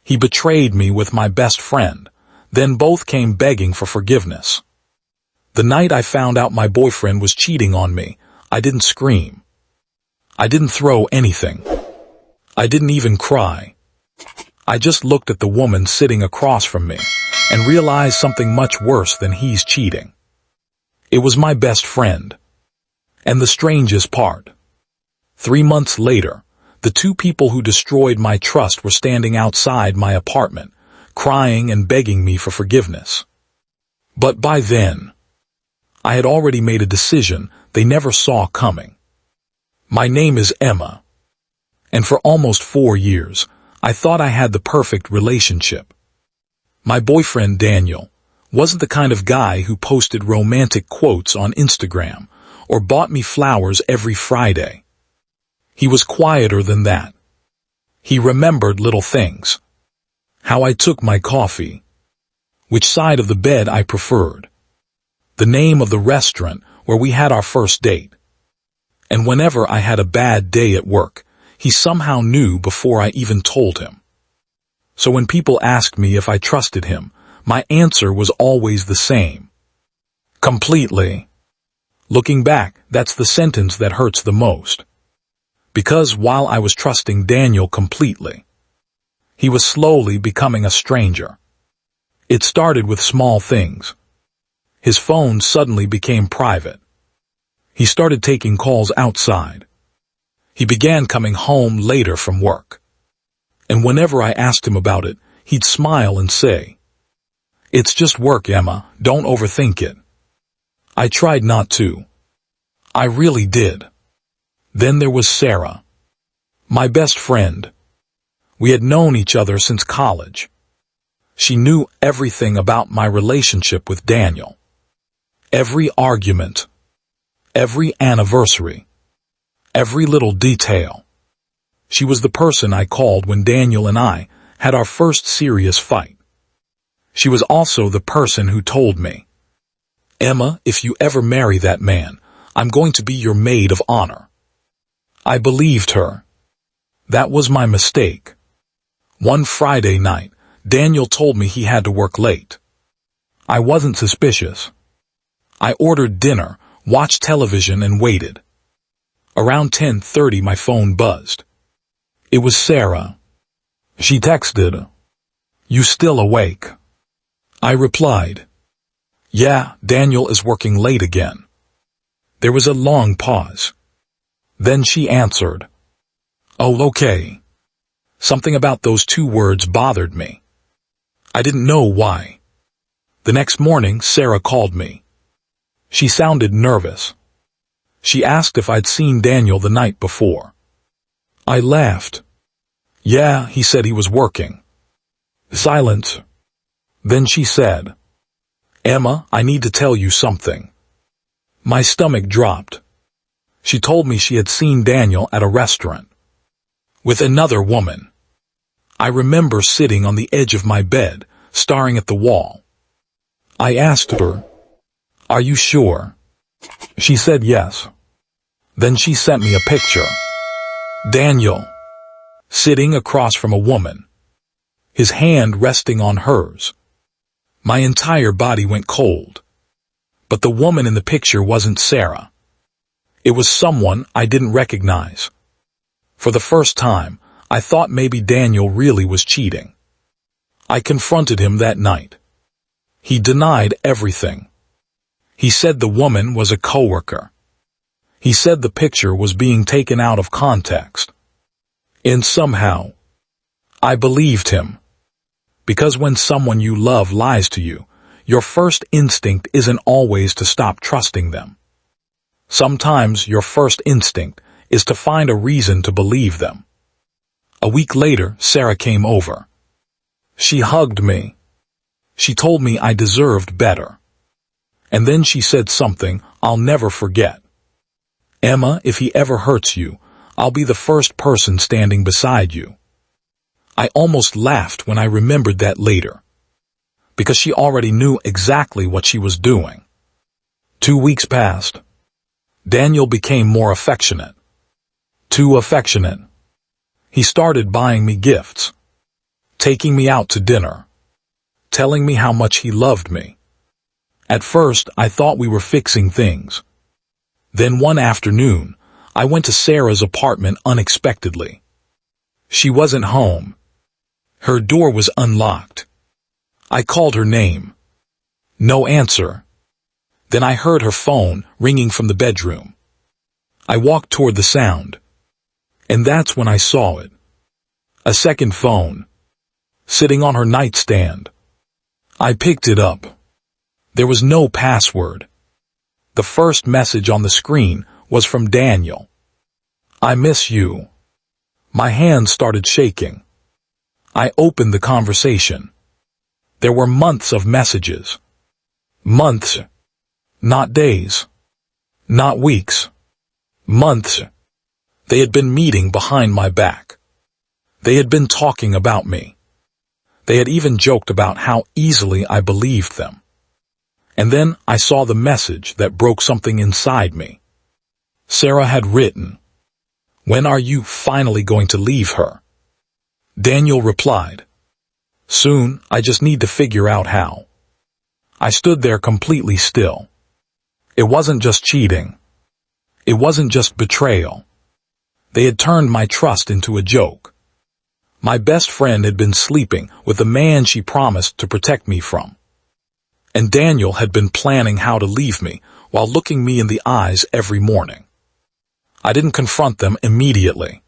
He betrayed me with my best friend, then both came begging for forgiveness. The night I found out my boyfriend was cheating on me, I didn't scream. I didn't throw anything. I didn't even cry. I just looked at the woman sitting across from me and realized something much worse than he's cheating. It was my best friend. And the strangest part, 3 months later, the two people who destroyed my trust were standing outside my apartment, crying and begging me for forgiveness. But by then, I had already made a decision they never saw coming. My name is Emma, and for almost 4 years, I thought I had the perfect relationship. My boyfriend, Daniel, wasn't the kind of guy who posted romantic quotes on Instagram or bought me flowers every Friday. He was quieter than that. He remembered little things. How I took my coffee, which side of the bed I preferred, the name of the restaurant where we had our first date. And whenever I had a bad day at work, he somehow knew before I even told him. So when people asked me if I trusted him, my answer was always the same. Completely. Looking back, that's the sentence that hurts the most. Because while I was trusting Daniel completely, he was slowly becoming a stranger. It started with small things. His phone suddenly became private. He started taking calls outside. He began coming home later from work. And whenever I asked him about it, he'd smile and say, "It's just work, Emma, don't overthink it." I tried not to. I really did. Then there was Sarah, my best friend. We had known each other since college. She knew everything about my relationship with Daniel. Every argument, every anniversary, every little detail. She was the person I called when Daniel and I had our first serious fight. She was also the person who told me, "Emma, if you ever marry that man, I'm going to be your maid of honor." I believed her. That was my mistake. One Friday night, Daniel told me he had to work late. I wasn't suspicious. I ordered dinner, watched television, and waited. Around 10:30, my phone buzzed. It was Sarah. She texted, "You still awake?" I replied, "Yeah, Daniel is working late again." There was a long pause. Then she answered, "Oh, okay." Something about those 2 words bothered me. I didn't know why. The next morning, Sarah called me. She sounded nervous. She asked if I'd seen Daniel the night before. I laughed. "Yeah, he said he was working." Silence. Then she said, "Emma, I need to tell you something." My stomach dropped. She told me she had seen Daniel at a restaurant with another woman. I remember sitting on the edge of my bed, staring at the wall. I asked her, "Are you sure?" She said yes. Then she sent me a picture. Daniel, sitting across from a woman, his hand resting on hers. My entire body went cold. But the woman in the picture wasn't Sarah. It was someone I didn't recognize. For the first time, I thought maybe Daniel really was cheating. I confronted him that night. He denied everything. He said the woman was a coworker. He said the picture was being taken out of context. And somehow, I believed him. Because when someone you love lies to you, your first instinct isn't always to stop trusting them. Sometimes your first instinct is to find a reason to believe them. A week later, Sarah came over. She hugged me. She told me I deserved better. And then she said something I'll never forget. "Emma, if he ever hurts you, I'll be the first person standing beside you." I almost laughed when I remembered that later, because she already knew exactly what she was doing. 2 weeks passed. Daniel became more affectionate. Too affectionate. He started buying me gifts. taking me out to dinner, telling me how much he loved me. At first, I thought we were fixing things. Then one afternoon, I went to Sarah's apartment unexpectedly. She wasn't home. Her door was unlocked. I called her name. No answer. Then I heard her phone ringing from the bedroom. I walked toward the sound. And that's when I saw it. A second phone, sitting on her nightstand. I picked it up. There was no password. The first message on the screen was from Daniel. I miss you. My hands started shaking. I opened the conversation. There were months of messages. Months. Not days. Not weeks. Months. They had been meeting behind my back. They had been talking about me. They had even joked about how easily I believed them. And then I saw the message that broke something inside me. Sarah had written, "When are you finally going to leave her?" Daniel replied, "Soon, I just need to figure out how." I stood there completely still. It wasn't just cheating. It wasn't just betrayal. They had turned my trust into a joke. My best friend had been sleeping with the man she promised to protect me from. And Daniel had been planning how to leave me while looking me in the eyes every morning. I didn't confront them immediately.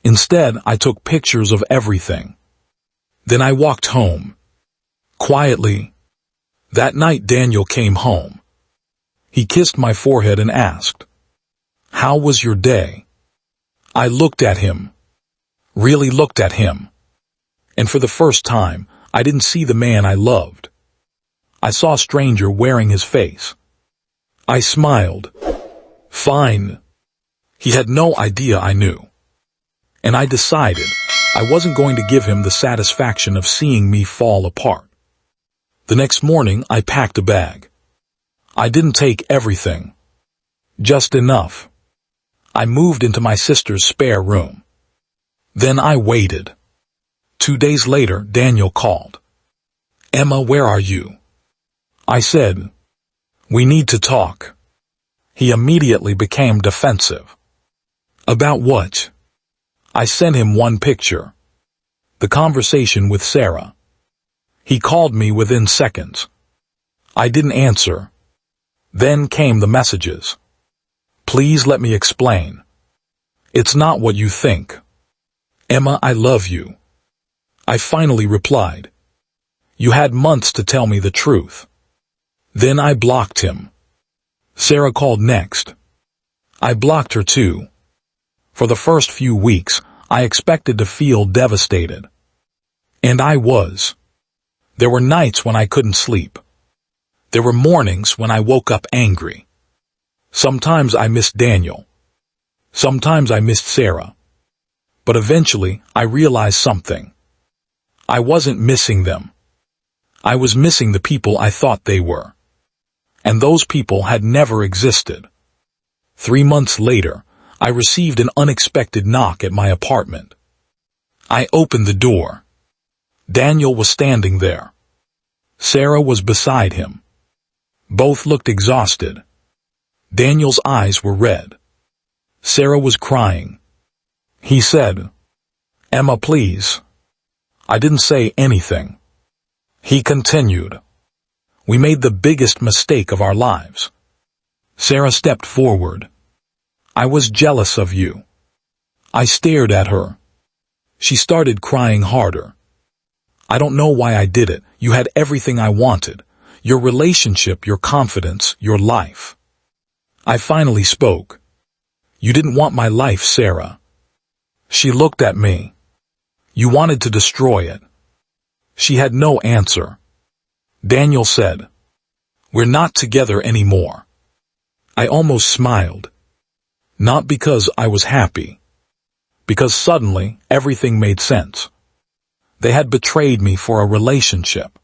Instead, I took pictures of everything. Then I walked home. Quietly. That night Daniel came home. He kissed my forehead and asked, "How was your day?" I looked at him. Really looked at him. And for the first time, I didn't see the man I loved. I saw a stranger wearing his face. I smiled. Fine. He had no idea I knew. And I decided I wasn't going to give him the satisfaction of seeing me fall apart. The next morning, I packed a bag. I didn't take everything. Just enough. I moved into my sister's spare room. Then I waited. 2 days later, Daniel called. "Emma, where are you?" I said, "We need to talk." He immediately became defensive. About what? I sent him one picture. The conversation with Sarah. He called me within seconds. I didn't answer. Then came the messages. "Please let me explain. It's not what you think. Emma, I love you." I finally replied. "You had months to tell me the truth." Then I blocked him. Sarah called next. I blocked her too. For the first few weeks, I expected to feel devastated. And I was. There were nights when I couldn't sleep. There were mornings when I woke up angry. Sometimes I missed Daniel. Sometimes I missed Sarah. But eventually, I realized something. I wasn't missing them. I was missing the people I thought they were. And those people had never existed. 3 months later, I received an unexpected knock at my apartment. I opened the door. Daniel was standing there. Sarah was beside him. Both looked exhausted. Daniel's eyes were red. Sarah was crying. He said, "Emma, please." I didn't say anything. He continued, "We made the biggest mistake of our lives." Sarah stepped forward. "I was jealous of you." I stared at her. She started crying harder. "I don't know why I did it. You had everything I wanted. Your relationship, your confidence, your life." I finally spoke. "You didn't want my life, Sarah." She looked at me. "You wanted to destroy it." She had no answer. Daniel said, "We're not together anymore." I almost smiled. Not because I was happy. Because suddenly, everything made sense. They had betrayed me for a relationship.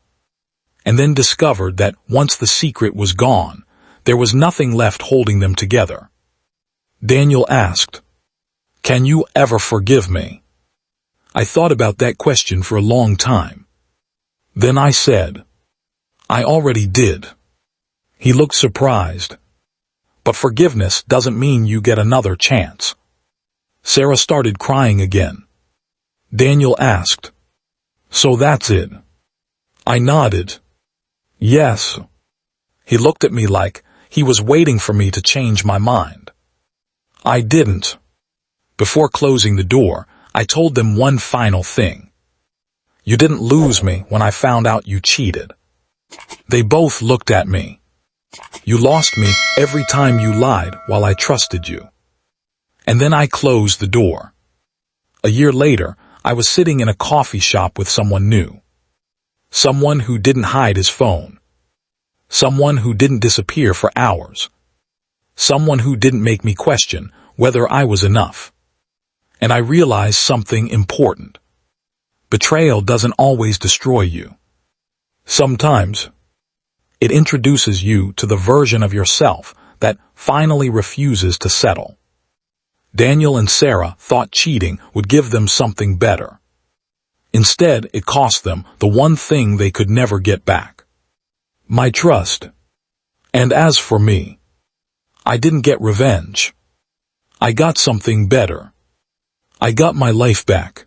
And then discovered that once the secret was gone, there was nothing left holding them together. Daniel asked, "Can you ever forgive me?" I thought about that question for a long time. Then I said, I already did. He looked surprised. But forgiveness doesn't mean you get another chance. Sarah started crying again. Daniel asked, So that's it? I nodded. Yes. He looked at me like he was waiting for me to change my mind. I didn't. Before closing the door, I told them one final thing. You didn't lose me when I found out you cheated. They both looked at me. You lost me every time you lied while I trusted you. And then I closed the door. A year later, I was sitting in a coffee shop with someone new. Someone who didn't hide his phone. Someone who didn't disappear for hours. Someone who didn't make me question whether I was enough. And I realized something important. Betrayal doesn't always destroy you. Sometimes, it introduces you to the version of yourself that finally refuses to settle. Daniel and Sarah thought cheating would give them something better. Instead, it cost them the one thing they could never get back. My trust. And as for me, I didn't get revenge. I got something better. I got my life back.